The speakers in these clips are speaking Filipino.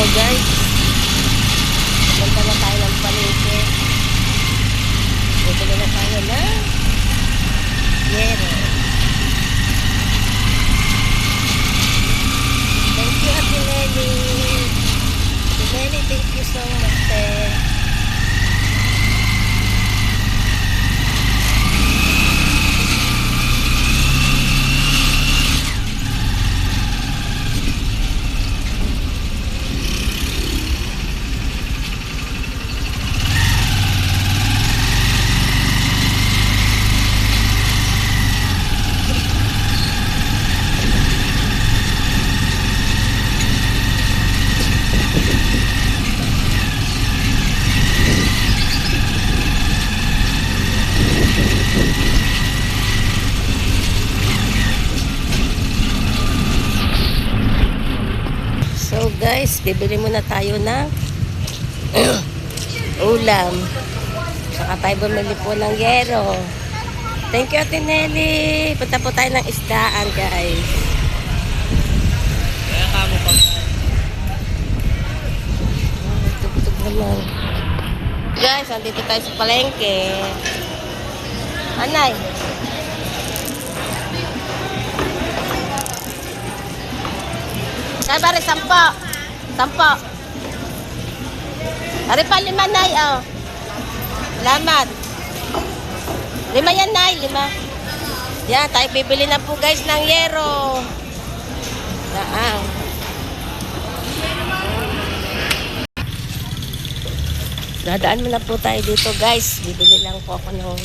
guys, punta na tayo ng palengke. Bumili na tayo ng yero. Thank you, Ate Nelly. Ate Nelly, thank you so much. So guys, bibili muna tayo ng ulam. Saka tayo bumili po ng yero. Thank you, Ate Nelly. Punta po tayo ng isdaan, guys. Kaya kamo pa. Tugtog naman. Guys, andito tayo sa palengke. Anay. Bari, 10. 10. Ari pa 5, Nay, oh. Salamat. 5 yan, Nay, 5. Yan, tayo bibili na po, guys, ng yero. Yan. Dadaan muna po tayo dito, guys. Bibili lang po ako ng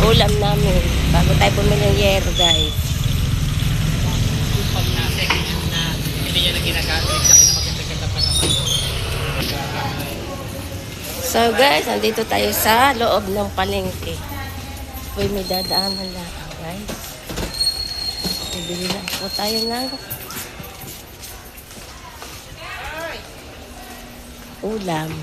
ulam namin bago tayo bumili ng yero, guys. Pag na-second hand na hindi niya na ginagamit, sa kinamaganda pa naman. So guys, andito tayo sa loob ng palengke. Uy, may dadaanan lang, guys. Bibili lang po tayo ng ulam.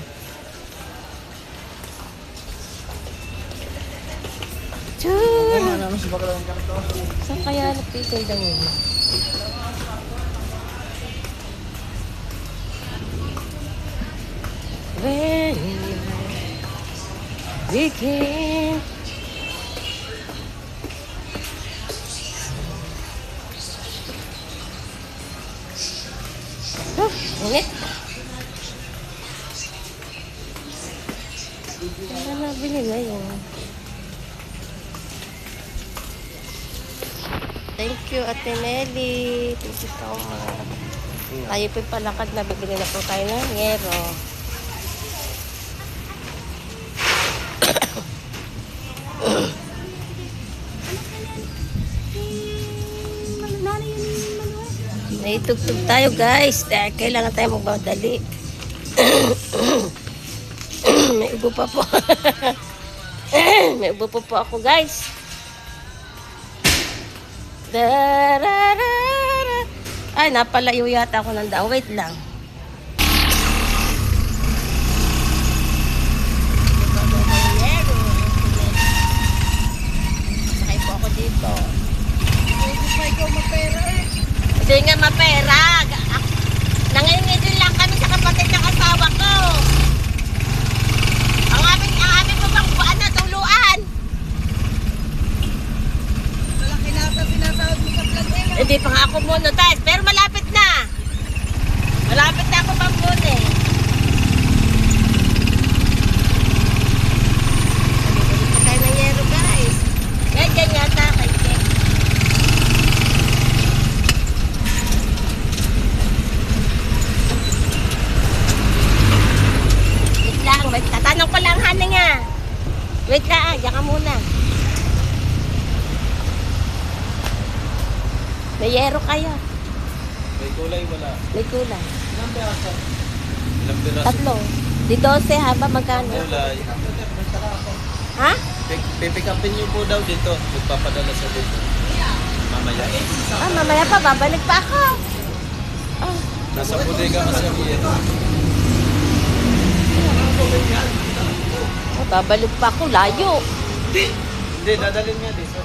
Saan kaya nagtitinda mo? When we can init. Ano na binili yun? Thank you, Ate Nelly. Thank you so much. Tayo po palakad na bibili na po tayo ng yero. Naitugtog tayo, guys. Dahil kailangan tayo magmadali. May ubo pa po. May ubo pa po ako, guys. Ay, napalayo yata ako ng daan. Wait lang. Sakay po ako dito. Hindi nga mapera. Nangingidin lang kami sa kapatid ng asawa ko. Ang aming po bang buwan na tuluan. Malaki na ata pinatawag mo sa vlog eh. Hindi pa nga ako muna, guys. Pero malapit na. Malapit na ako pang muna eh. Bibili tayo ng yero, guys. Ganyan yata kay Ken. Wait, tatanong ko lang, Hana nga. Wait lang, diyan ka muna. May yero kayo. May kulay wala. May kulay. Ilang piraso? Ilang piraso? 3. Di 12 haba magkano? Kulay. Ha? Pipick upin niyo po daw dito. Magpapadala sa dito. Mamaya. Ah, mamaya pa, babalik pa ako. Oh. Nasa bodega kasi ang iyan. Oh, babalik pa ako, layo. Hindi, dadalhin niya dito.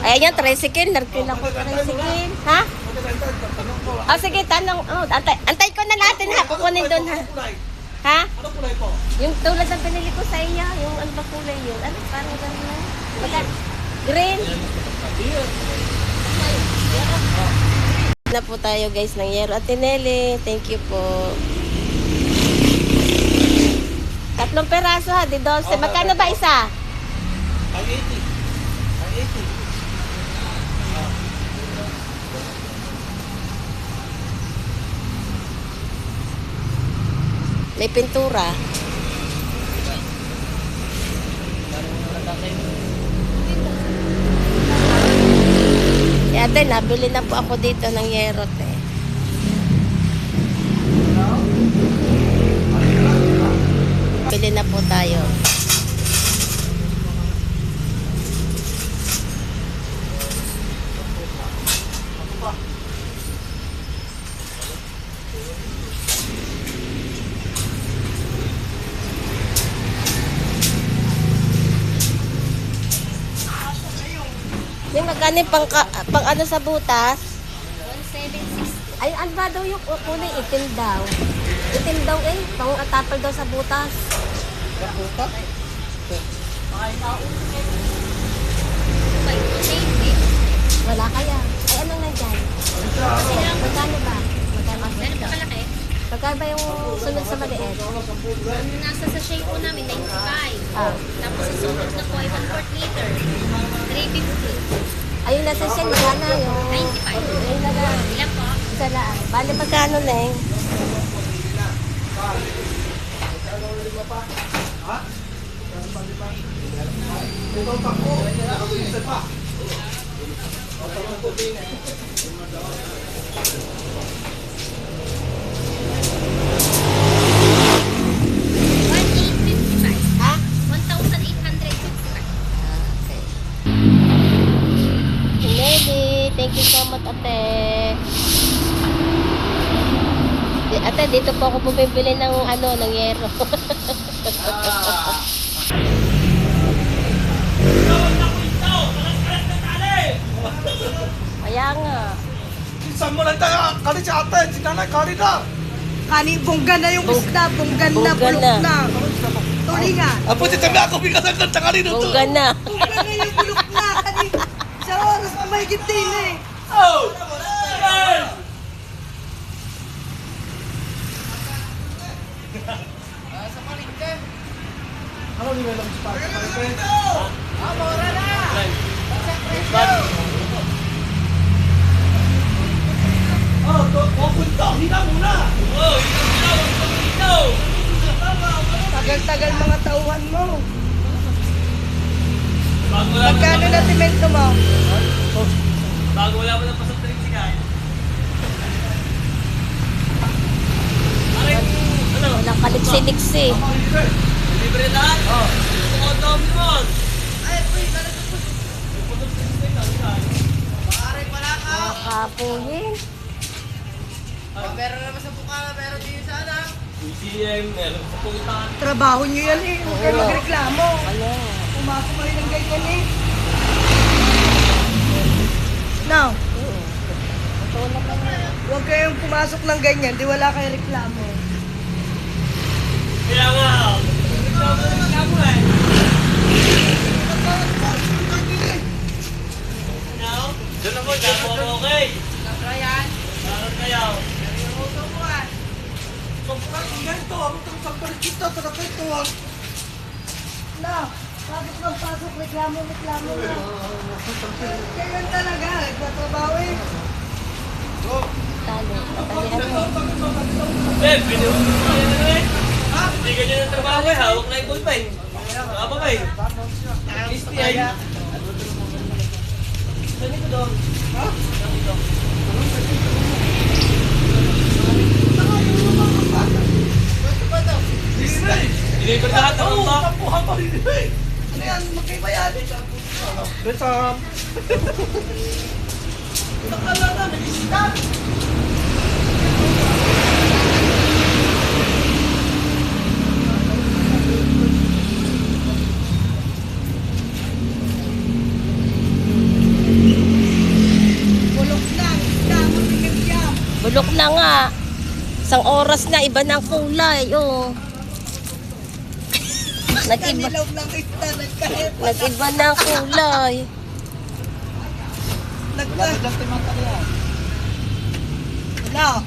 Ayan yan, tricycle. Narkin ako tricycle. Ha? Oh, sige, tanong. Oh, antay ko na natin ha. Kukunin doon ha. Ha? Ano kulay po? Yung tulad ng pinili ko sa iyo, yung ano ba kulay yun? Ano, parang gano'n na. Green. Na po tayo guys ng Yero at Tinelli. Thank you po. 3 peraso ha, di 12. Magkano ba isa? Ang 80. Ang 80. May pintura. Ate, nabili na po ako dito ng Yerot eh. Bili na po tayo. Yung magkano yung pang ano sa butas? 1,760. Ay, ano ba daw yung kulay? Itim daw. Itim daw eh. Pang atapal daw sa butas. Wala kaya. Ay, anong nandyan? Magkano ba? Magkano ba? Meron pa kalaki. Magkano ba yung sunod sa maliit? Nasa sa shape po namin, 95. Ah. Tapos sa sunod na po ay 1/4 liter. 350. Ayun nasa siya, magkano yung... 95. Ayun na lang. Ilan po? Isa lang. Bale, magkano na eh? Ha? 1,855. Okay. Nelly, thank you so much, ate. Ate, dito po ako bumibili ng ano, ng Yero. Kaya nga. Saan mo lang tayo? Kali si ate, si nanay, kali na. Kani, bongga na yung isda. Bongga na, Bongga bulok na. na. Tulingan. Apo, si tabi ako, bigasan ka, kali na to. Bongga na. Bongga na yung bulok na. Kani, sa oras pa may gitin eh. Oh! Ano ni lang sa pagkakalipin? Ah, mora na! Oh, pupunta! Hina muna! Oh, hina! Tagal-tagal mga tauhan mo. Magkano na simento mo? Bago wala mo ng pasok trip si Kai. Ano? Walang kaliksi-liksi. Libre na? Oo. Ito dom naman. Kapuhin. Meron naman sa buka, meron din sa anak. UCM, meron sa puntaan. Trabaho nyo yan eh. Huwag kayo magreklamo. Ano? Pumasok mo rin ng ganyan eh. Now, Totoo naman yun. huwag kayong pumasok ng ganyan. Di wala kayong reklamo. Kaya nga, reklamo eh. Diyan ako, diyan ako okay. Ryan. Bakit kayaw? Ganito, ako itong sampalit kita, talaga ito ah. Na, pasok ng pasok. Reklamo na. Ganyan talaga. Nagtatrabaho eh. Talo. Talihan mo. Eh, binili mo yan eh. Ha? Hindi ganyan ang trabaho eh, hawak na yung bullpen. Ano ba eh? Listi ay. Saan ito doon? Ha? Saan ito? Deliver lahat ng mga. Oo, tapuhan pa rin eh. Ano yan? Magkaiba yan. Besam. Nakala na, nag-isita. Bulok na. Isda. Kaya nga, isang oras na, iba na ang kulay. Oh. Nag-iba, Kanilaw lang kita, nagkahit. nag-iba na ang kulay. Wala.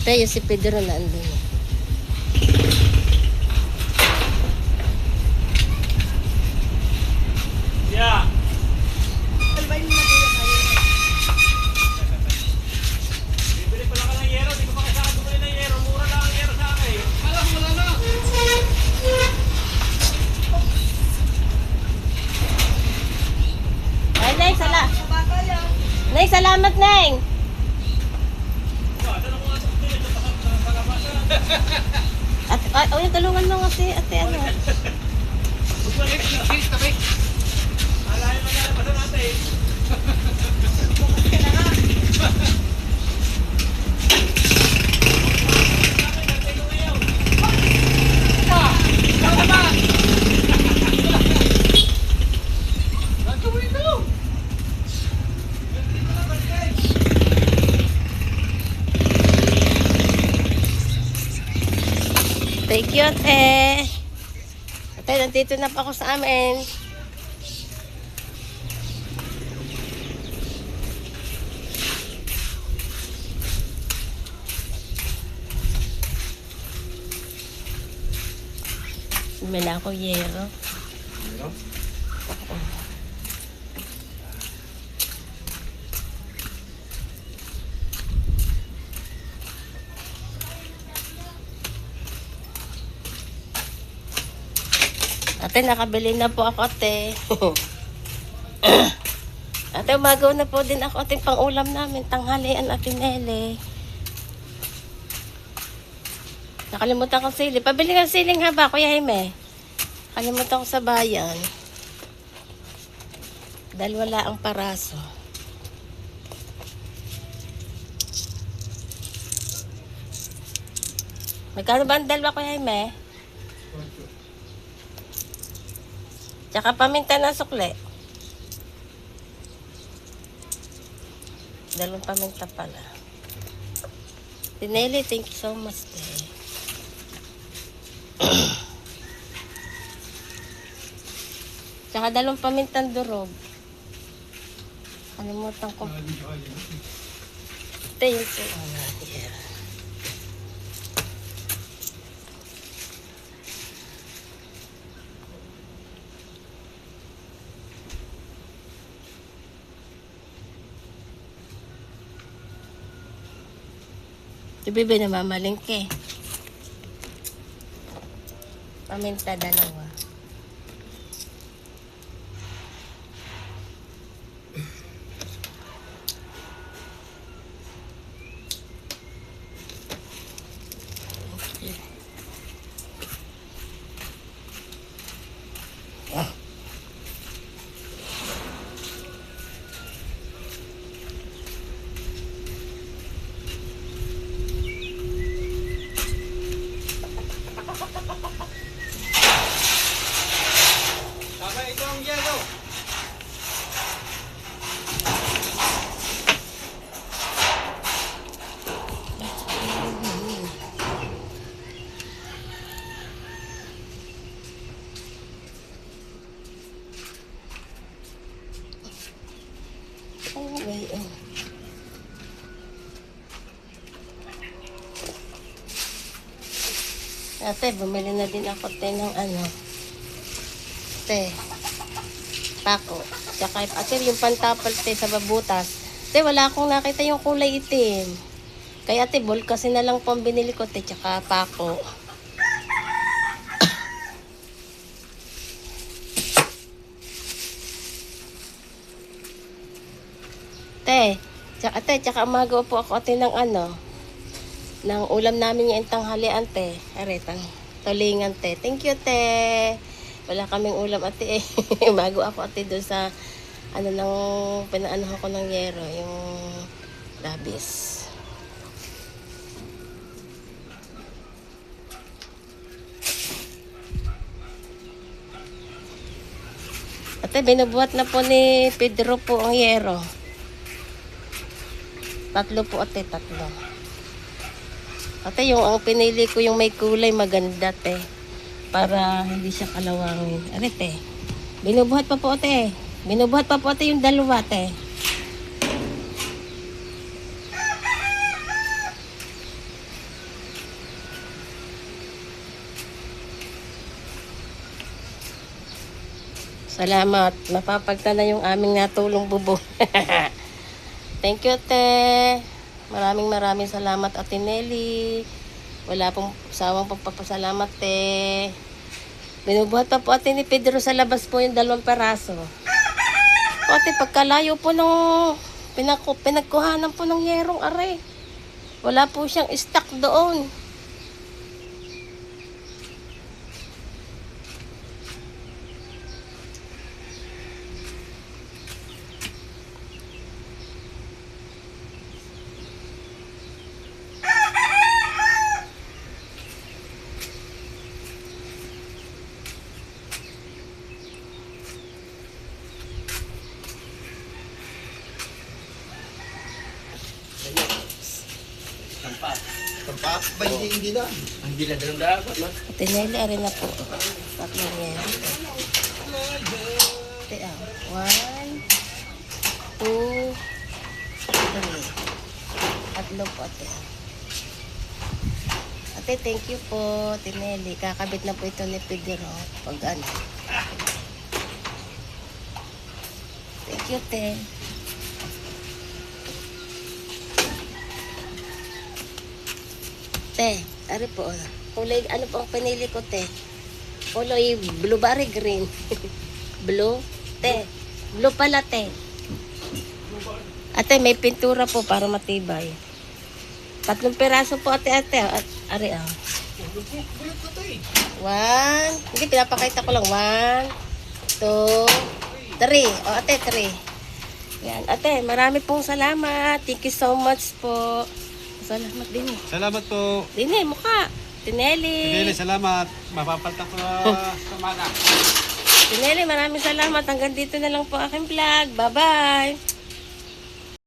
Tayo si Pedro na andun. Yeah. Bibili pala ka ng yero. Hindi ko pa kailangan bumili ng yero. Mura lang ang yero sa akin. Alam mo na. Ay, Neng, Neng, salamat, Neng. At, oh, yung tulungan mo nga si ate, ano. Alahin mo na basta natin. Thank you, ate. Ate, nandito na pa ako sa amin. Mila ako yero. Ate, nakabili na po ako, ate. Ate, umagaw na po din ako, ate, pang ulam namin. Tanghalian, ate Nele. Nakalimutan ko sili. Pabili ka siling haba, Kuya Jaime. Nakalimutan ko sa bayan. Dahil wala ang paraso. Magkano ba ang dalawa, Kuya Jaime? Tsaka paminta ng sukle. Dalawang paminta pala. Tineli, thank you so much, te. Tsaka dalawang pamintang durog. Kalimutan ko. Thank you. Yeah. Si Bebe na mamalingke. Paminta dalawa. Ate, bumili na din ako te ng ano. Te. Pako. Tsaka ate, yung pantapal te sa babutas. Te, wala akong nakita yung kulay itim. Kaya ate, bol kasi na lang po ang binili ko te. Tsaka pako. Tsaka umaga po ako ate ng ano, ng ulam namin yung tanghalian te. Aretang, tulingan te. Thank you te. Wala kaming ulam ate eh. Umaga ako ate doon sa, ano nang, pinaano ko ng yero, yung labis. Ate, binubuhat na po ni Pedro po ang yero. 3 po ate, 3. Ate, yung ang pinili ko yung may kulay maganda te. Para hindi siya kalawangin. Arete. Binubuhat pa po ate. Binubuhat pa po ate yung 2 te. Salamat. Mapapagta na yung aming natulong bubong. Thank you, te. Maraming salamat, Ate Nelly. Wala pong sawang pagpapasalamat, te. Binubuhat pa po ate ni Pedro sa labas po yung 2 peraso. O, ate, pagkalayo po ng pinagkuhanan po ng yerong aray. Wala po siyang stock doon. Tempat ba hindi na? Ang diladang dapat, no? Ate Nelly, aray na po. 3 yero. Ate, 1, 2, 3. 3 po ate. Ate, thank you po, Ate Nelly. Kakabit na po ito ni Pedro. Pag ano. Thank you, te. Te, ari po. Kulay, ano po ang pinili ko, te? Kulay blueberry green. Blue? Te. Blue pala, te. Ate, may pintura po para matibay. 3 peraso po, ate. Ari, 1. Hindi, pinapakita ko lang. 1, 2, 3. O, ate, 3. Yan. Ate, marami pong salamat. Thank you so much po. Salamat din eh. Salamat po. Din eh, mukha. Tinelli. Tinelli, salamat. Mapapalta ko sa mga. Tinelli, maraming salamat. Hanggang dito na lang po aking vlog. Bye-bye.